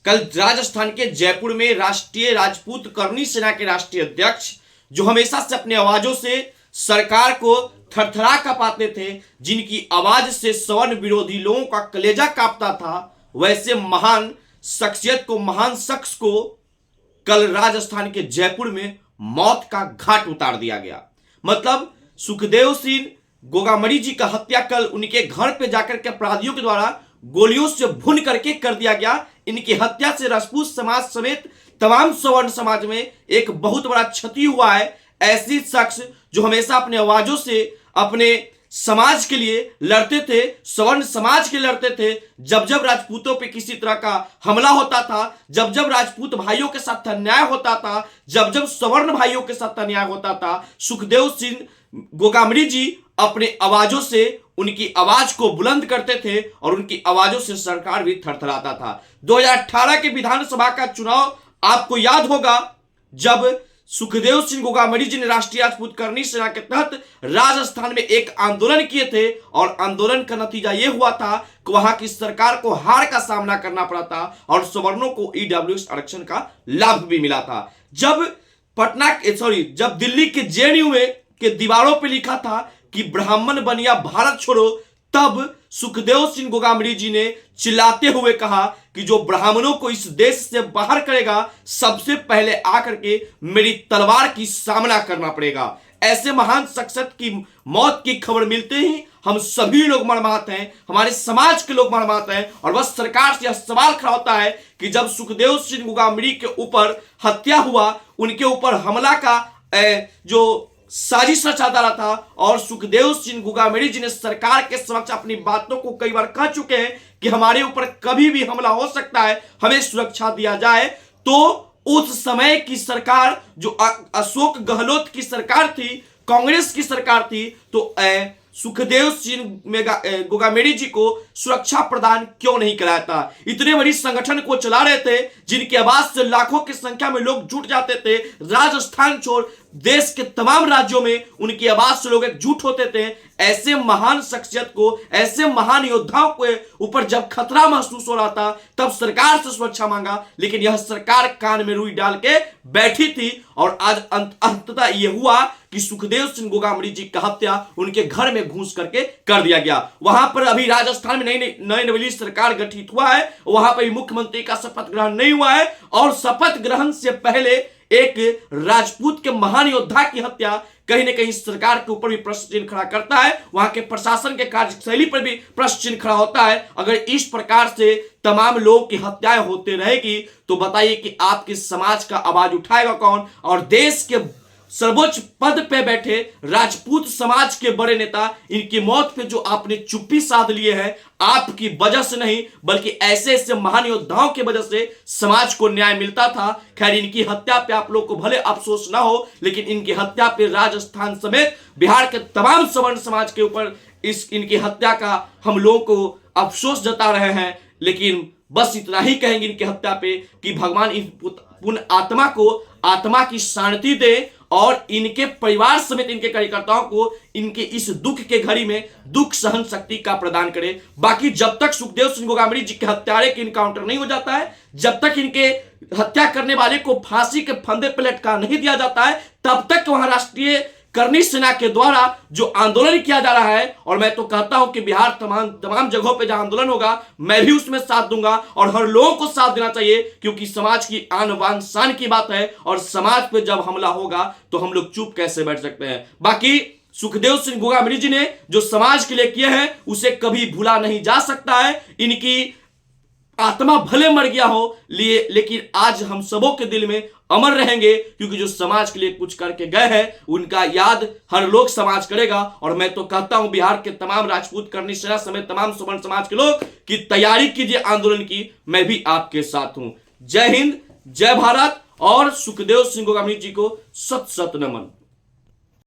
कल राजस्थान के जयपुर में राष्ट्रीय राजपूत करनी सेना के राष्ट्रीय अध्यक्ष, जो हमेशा से अपनी आवाजों से सरकार को थरथरा कांपाते थे, जिनकी आवाज से सवर्ण विरोधी लोगों का कलेजा कांपता था, वैसे महान शख्सियत को, महान शख्स को कल राजस्थान के जयपुर में मौत का घाट उतार दिया गया। मतलब सुखदेव सिंह गोगामड़ी जी का हत्या कल उनके घर पे जाकर के अपराधियों के द्वारा गोलियों से भून करके कर दिया गया। इनकी हत्या से राजपूत समाज समेत तमाम सवर्ण समाज में एक बहुत बड़ा क्षति हुआ है। ऐसी शख्स जो हमेशा अपने आवाजों से अपने समाज के लिए लड़ते थे, सवर्ण समाज के लड़ते थे। जब जब राजपूतों पे किसी तरह का हमला होता था, जब जब राजपूत भाइयों के साथ अन्याय होता था, जब जब सवर्ण भाइयों के साथ अन्याय होता था, सुखदेव सिंह गोगामड़ी जी अपने आवाजों से उनकी आवाज को बुलंद करते थे और उनकी आवाजों से सरकार भी थरथराता था। 2018 के विधानसभा का चुनाव आपको याद होगा, जब सुखदेव सिंह गोगामड़ी जी ने राष्ट्रीय राजपूत करनी सेना के तहत राजस्थान में एक आंदोलन किए थे और आंदोलन का नतीजा यह हुआ था कि वहां की सरकार को हार का सामना करना पड़ा था और सवर्णों को ईडब्ल्यूएस आरक्षण का लाभ भी मिला था। जब दिल्ली के जेएनयू में के दीवारों पे लिखा था कि ब्राह्मण बनिया भारत छोड़ो, तब सुखदेव सिंह गोगामड़ी जी ने चिल्लाते हुए कहा कि जो ब्राह्मणों को इस देश से बाहर करेगा, सबसे पहले आकर के मेरी तलवार की सामना करना पड़ेगा। ऐसे महान शख्सियत की मौत की खबर मिलते ही हम सभी लोग मर्माहत हैं, हमारे समाज के लोग मर्माहत हैं। और बस सरकार से यह सवाल खड़ा होता है कि जब सुखदेव सिंह गोगामड़ी के ऊपर हत्या हुआ, उनके ऊपर हमला का जो साजिश रचा जा रहा था और सुखदेव सिंह गोगामड़ी जी ने सरकार के समक्ष अपनी बातों को कई बार कह चुके हैं कि हमारे ऊपर कभी भी हमला हो सकता है, हमें सुरक्षा दिया जाए, तो उस समय की सरकार जो अशोक गहलोत की सरकार थी, कांग्रेस की सरकार थी, तो सुखदेव सिंह गोगामड़ी जी को सुरक्षा प्रदान क्यों नहीं कराया था? इतने बड़ी संगठन को चला रहे थे जिनकी आवाज से लाखों की संख्या में लोग जुट जाते थे। राजस्थान छोड़ देश के तमाम राज्यों में उनकी आवाज से लोग एकजुट होते थे। ऐसे महान शख्सियत को, ऐसे महान योद्धाओं के ऊपर जब खतरा महसूस हो रहा था, तब सरकार से सुरक्षा मांगा, लेकिन यह सरकार कान में रुई डाल के बैठी थी। और आज अंततः यह हुआ कि सुखदेव सिंह गोगामड़ी जी का हत्या उनके घर में घुस करके कर दिया गया। वहां पर अभी राजस्थान में नई सरकार गठित हुआ है, वहां पर मुख्यमंत्री का शपथ ग्रहण नहीं हुआ है और शपथ ग्रहण से पहले एक राजपूत के महान योद्धा की हत्या कहीं ना कहीं सरकार के ऊपर भी प्रश्न चिन्ह खड़ा करता है, वहां के प्रशासन के कार्यशैली पर भी प्रश्न चिन्ह खड़ा होता है। अगर इस प्रकार से तमाम लोगों की हत्याएं होते रहेगी तो बताइए कि आपके समाज का आवाज उठाएगा कौन? और देश के सर्वोच्च पद पे बैठे राजपूत समाज के बड़े नेता, इनकी मौत पे जो आपने चुप्पी साध लिए है, आपकी वजह से नहीं बल्कि ऐसे ऐसे महान योद्धाओं की वजह से समाज को न्याय मिलता था। खैर, इनकी हत्या पे आप लोग को भले अफसोस ना हो, लेकिन इनकी हत्या पे राजस्थान समेत बिहार के तमाम सवर्ण समाज के ऊपर इनकी हत्या का हम लोगों को अफसोस जता रहे हैं। लेकिन बस इतना ही कहेंगे इनकी हत्या पे कि भगवान इन पुण्य आत्मा को आत्मा की शांति दे और इनके परिवार समेत इनके कार्यकर्ताओं को इनके इस दुख के घड़ी में दुख सहन शक्ति का प्रदान करे। बाकी जब तक सुखदेव सिंह गोगामड़ी जी के हत्यारे की इनकाउंटर नहीं हो जाता है, जब तक इनके हत्या करने वाले को फांसी के फंदे पर लटका नहीं दिया जाता है, तब तक वहां राष्ट्रीय करनी सेना के द्वारा जो आंदोलन किया जा रहा है, और मैं तो कहता हूं कि बिहार तमाम जगहों पे जहां आंदोलन होगा मैं भी उसमें साथ दूंगा और हर लोगों को साथ देना चाहिए, क्योंकि समाज की आन बान शान की बात है और समाज पे जब हमला होगा तो हम लोग चुप कैसे बैठ सकते हैं। बाकी सुखदेव सिंह गोगामड़ी जी ने जो समाज के लिए किए हैं उसे कभी भूला नहीं जा सकता है। इनकी आत्मा भले मर गया हो लेकिन आज हम सबों के दिल में अमर रहेंगे, क्योंकि जो समाज के लिए कुछ करके गए हैं उनका याद हर लोग समाज करेगा। और मैं तो कहता हूं बिहार के तमाम राजपूत करनी सेना समेत तमाम सवर्ण समाज के लोग की तैयारी कीजिए आंदोलन की, मैं भी आपके साथ हूं। जय हिंद, जय भारत और सुखदेव सिंह गोगामड़ी जी को सत सत नमन।